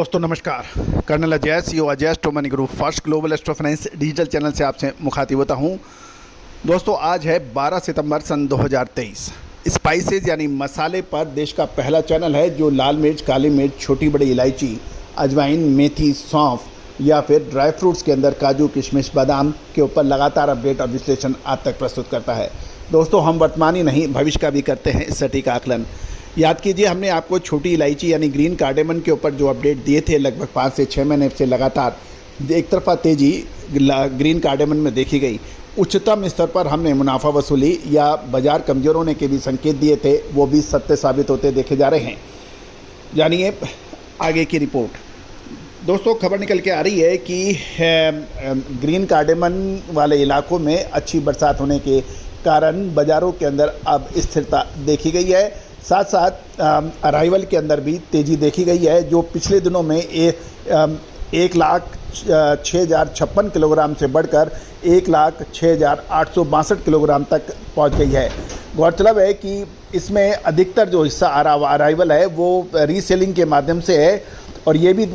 दोस्तों नमस्कार। Colonel Ajay CO Ajay astro money group first global astro finance digital channel से आपसे मुखातिब होता हूं। दोस्तों आज है 12 सितंबर सन 2023। स्पाइसेज यानी मसाले पर देश का पहला चैनल है जो लाल मिर्च, काली मिर्च, छोटी बड़ी इलायची, अजवाइन, मेथी, सौंफ या फिर ड्राई फ्रूट्स के अंदर काजू, किशमिश, बादाम के ऊपर लगातार अपडेट और विश्लेषण आप तक प्रस्तुत करता है। दोस्तों हम वर्तमान ही नहीं भविष्य का भी करते हैं सटीक आकलन। याद कीजिए हमने आपको छोटी इलायची यानी ग्रीन कार्डेमन के ऊपर जो अपडेट दिए थे लगभग 5 से 6 महीने से लगातार एक तरफा तेज़ी ग्रीन कार्डेमन में देखी गई। उच्चतम स्तर पर हमने मुनाफा वसूली या बाजार कमज़ोर होने के भी संकेत दिए थे, वो भी सत्य साबित होते देखे जा रहे हैं। जानिए आगे की रिपोर्ट। दोस्तों खबर निकल के आ रही है कि ग्रीन कार्डेमन वाले इलाकों में अच्छी बरसात होने के कारण बाज़ारों के अंदर अब स्थिरता देखी गई है। साथ साथ अराइवल के अंदर भी तेज़ी देखी गई है जो पिछले दिनों में 1,06,056 किलोग्राम से बढ़कर 1,06,862 किलोग्राम तक पहुंच गई है। गौरतलब है कि इसमें अधिकतर जो हिस्सा अराइवल है वो रीसेलिंग के माध्यम से है और ये भी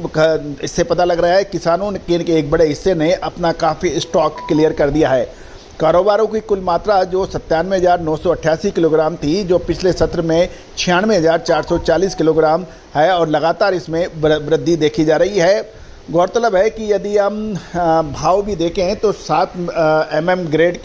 इससे पता लग रहा है किसानों के एक बड़े हिस्से ने अपना काफ़ी स्टॉक क्लियर कर दिया है। कारोबारों की कुल मात्रा जो 97,988 किलोग्राम थी जो पिछले सत्र में 96,440 किलोग्राम है और लगातार इसमें वृद्धि देखी जा रही है। गौरतलब है कि यदि हम भाव भी देखें तो 7 mm ग्रेड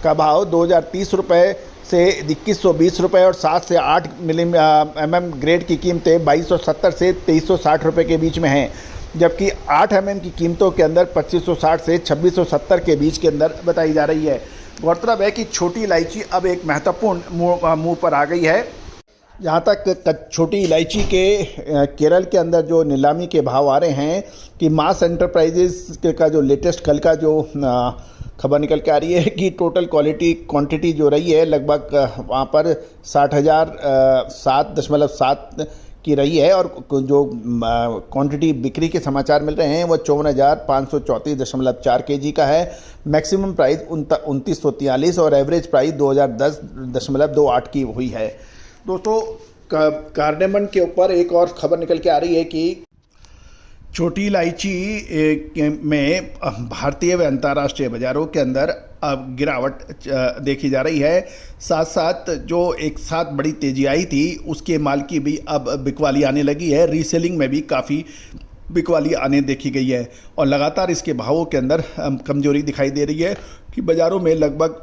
का भाव 2,030 रुपये से 2,120 रुपये और 7 से 8 mm ग्रेड की कीमतें 2,270 से 2,360 रुपये के बीच में हैं, जबकि 8 mm की कीमतों के अंदर 2,560 से 2,670 के बीच के अंदर बताई जा रही है। गौरतलब है कि छोटी इलायची अब एक महत्वपूर्ण मुंह पर आ गई है। जहाँ तक छोटी इलायची के केरल के अंदर जो नीलामी के भाव आ रहे हैं कि मास एंटरप्राइजेस का जो लेटेस्ट कल का जो खबर निकल के आ रही है कि टोटल क्वांटिटी जो रही है लगभग वहाँ पर 60,007.7 की रही है और जो क्वांटिटी बिक्री के समाचार मिल रहे हैं वो 54,534.4 kg का है। मैक्सिमम प्राइस 2,943 और एवरेज प्राइस 2,010.28 की हुई है। दोस्तों कार्डेमन के ऊपर एक और खबर निकल के आ रही है कि छोटी इलायची में भारतीय व अंतर्राष्ट्रीय बाज़ारों के अंदर अब गिरावट देखी जा रही है। साथ साथ जो एक साथ बड़ी तेज़ी आई थी उसके माल की भी अब बिकवाली आने लगी है। रीसेलिंग में भी काफ़ी बिकवाली आने देखी गई है और लगातार इसके भावों के अंदर कमजोरी दिखाई दे रही है कि बाज़ारों में लगभग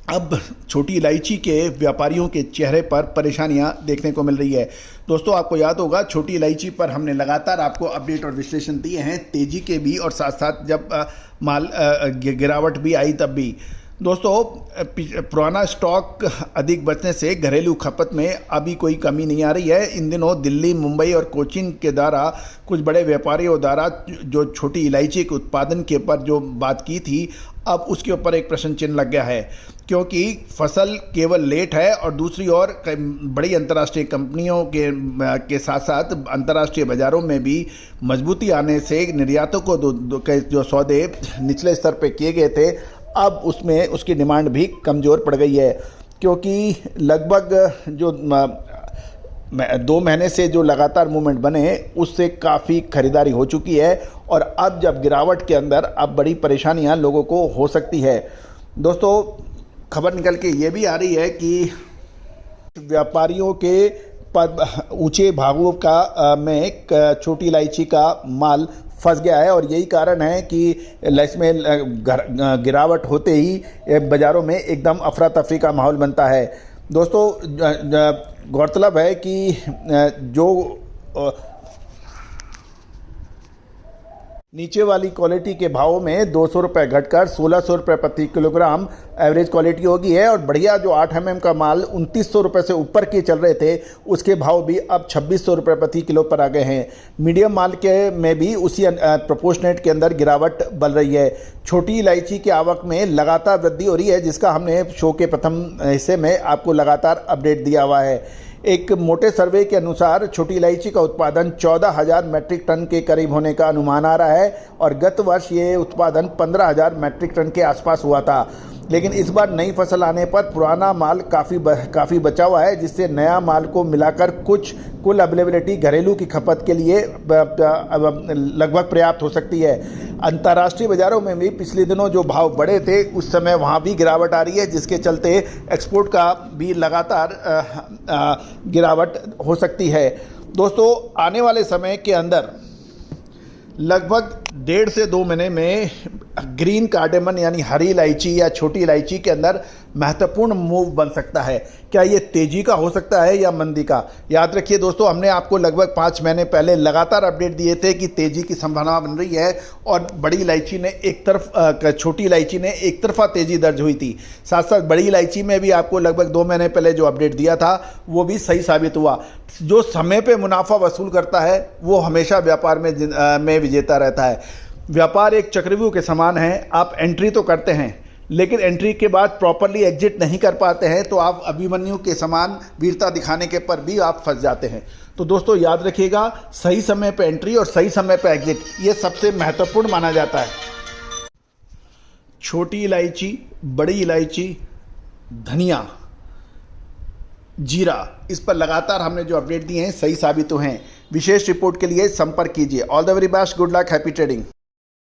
अब छोटी इलायची के व्यापारियों के चेहरे पर परेशानियां देखने को मिल रही है। दोस्तों आपको याद होगा छोटी इलायची पर हमने लगातार आपको अपडेट और विश्लेषण दिए हैं, तेज़ी के भी और साथ साथ जब माल गिरावट भी आई तब भी। दोस्तों पुराना स्टॉक अधिक बचने से घरेलू खपत में अभी कोई कमी नहीं आ रही है। इन दिनों दिल्ली, मुंबई और कोचीन के द्वारा कुछ बड़े व्यापारियों द्वारा जो छोटी इलायची के उत्पादन के ऊपर जो बात की थी अब उसके ऊपर एक प्रश्न चिन्ह लग गया है क्योंकि फसल केवल लेट है और दूसरी ओर बड़ी अंतर्राष्ट्रीय कंपनियों के साथ साथ अंतर्राष्ट्रीय बाज़ारों में भी मजबूती आने से निर्यातों को जो सौदे निचले स्तर पे किए गए थे अब उसमें उसकी डिमांड भी कमज़ोर पड़ गई है क्योंकि लगभग जो 2 महीने से जो लगातार मूवमेंट बने उससे काफ़ी खरीदारी हो चुकी है और अब जब गिरावट के अंदर अब बड़ी परेशानियां लोगों को हो सकती है। दोस्तों खबर निकल के ये भी आ रही है कि व्यापारियों के ऊंचे भावों का में छोटी इलायची का माल फंस गया है और यही कारण है कि इसमें गिरावट होते ही बाज़ारों में एकदम अफरा तफरी का माहौल बनता है। दोस्तों गौरतलब है कि जो नीचे वाली क्वालिटी के भावों में 200 रुपये घटकर 1,600 रुपये प्रति किलोग्राम एवरेज क्वालिटी होगी है और बढ़िया जो 8 mm का माल 2,900 रुपये से ऊपर के चल रहे थे उसके भाव भी अब 2,600 रुपये प्रति किलो पर आ गए हैं। मीडियम माल के में भी उसी प्रोपोर्शनेट के अंदर गिरावट बन रही है। छोटी इलायची की आवक में लगातार वृद्धि हो रही है जिसका हमने शो के प्रथम हिस्से में आपको लगातार अपडेट दिया हुआ है। एक मोटे सर्वे के अनुसार छोटी इलायची का उत्पादन 14,000 मैट्रिक टन के करीब होने का अनुमान आ रहा है और गत वर्ष ये उत्पादन 15,000 मैट्रिक टन के आसपास हुआ था। लेकिन इस बार नई फसल आने पर पुराना माल काफ़ी बचा हुआ है, जिससे नया माल को मिलाकर कुल अवेलेबिलिटी घरेलू की खपत के लिए लगभग पर्याप्त हो सकती है। अंतर्राष्ट्रीय बाज़ारों में भी पिछले दिनों जो भाव बढ़े थे उस समय वहाँ भी गिरावट आ रही है, जिसके चलते एक्सपोर्ट का भी लगातार गिरावट हो सकती है। दोस्तों, आने वाले समय के अंदर लगभग 1.5 से 2 महीने में ग्रीन कार्डेमन यानी हरी इलायची या छोटी इलायची के अंदर महत्वपूर्ण मूव बन सकता है। क्या ये तेजी का हो सकता है या मंदी का? याद रखिए दोस्तों, हमने आपको लगभग 5 महीने पहले लगातार अपडेट दिए थे कि तेजी की संभावना बन रही है और बड़ी इलायची ने छोटी इलायची ने एक तरफा तेजी दर्ज हुई थी। साथ साथ बड़ी इलायची में भी आपको लगभग 2 महीने पहले जो अपडेट दिया था वो भी सही साबित हुआ। जो समय पे मुनाफा वसूल करता है वो हमेशा व्यापार में विजेता रहता है। व्यापार एक चक्रव्यूह के समान है। आप एंट्री तो करते हैं, लेकिन एंट्री के बाद प्रॉपरली एग्जिट नहीं कर पाते हैं तो आप अभिमन्यु के समान वीरता दिखाने के पर भी आप फंस जाते हैं। तो दोस्तों याद रखिएगा, सही समय पे एंट्री और सही समय पे एग्जिट ये सबसे महत्वपूर्ण माना जाता है। छोटी इलायची, बड़ी इलायची, धनिया, जीरा, इस पर लगातार हमने जो अपडेट दिए हैं सही साबित हुए हैं। विशेष रिपोर्ट के लिए संपर्क कीजिए। All the very best, good luck, happy trading.